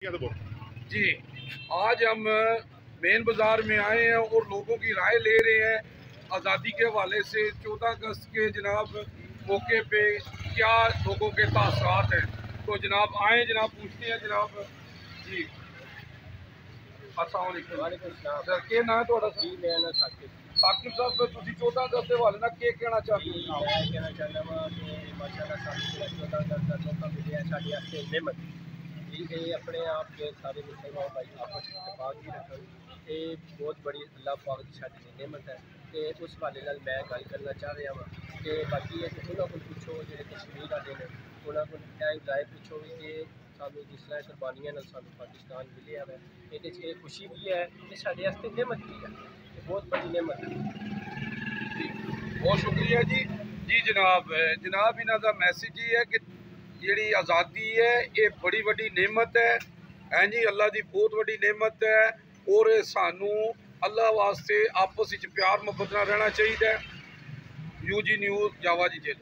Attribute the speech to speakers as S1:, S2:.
S1: जी, आज हम मेन बाज़ार में आए हैं और लोगों की राय ले रहे हैं आज़ादी के हवाले से। 14 अगस्त के जनाब मौके पे क्या लोगों के तासरात हैं, तो जनाब आए जनाब पूछते हैं जनाब। जी अस्सलाम वालेकुम सर, क्या नाम है थोड़ा सा?
S2: जी मेरा नाम
S1: साकिब साहब, तुम 14 अगस्त के हवाले नाल क्या कहना चाहते हो?
S2: मैं कहना चाहता वा कि माशाअल्लाह सानू 14 अगस्त का मौका मिले साढ़े वास्ते नेमत जी। ये अपने आप जो सारे मुसलमान भाई आपस में इतफाक ही रखन, ये बहुत बड़ी अल्लाह पाक की साडी नेमत है। तो उस हवाले नाल मैं गल करना चाह रहा वा कि बाकी है कि उन्होंने को पूछो जो कश्मीर वाले ने उन्होंने को राय पूछो भी कि सानू जिस तरह कुर्बानियां नाल सानू पाकिस्तान मिले है, ये खुशी भी है, ये साढ़े वास्ते नेमत भी है, बहुत बड़ी नेमत है।
S1: बहुत शुक्रिया जी। जी जनाब, जनाब इन्हों का मैसेज ये है कि जी आज़ादी है ये बड़ी वड्डी नेमत है जी, अल्लाह की बहुत वड्डी नेमत है। और सानू अल्लाह वास्ते आपस में प्यार मुहब्बत रहना चाहिए। यूजी न्यूज़ जावा जी जेल।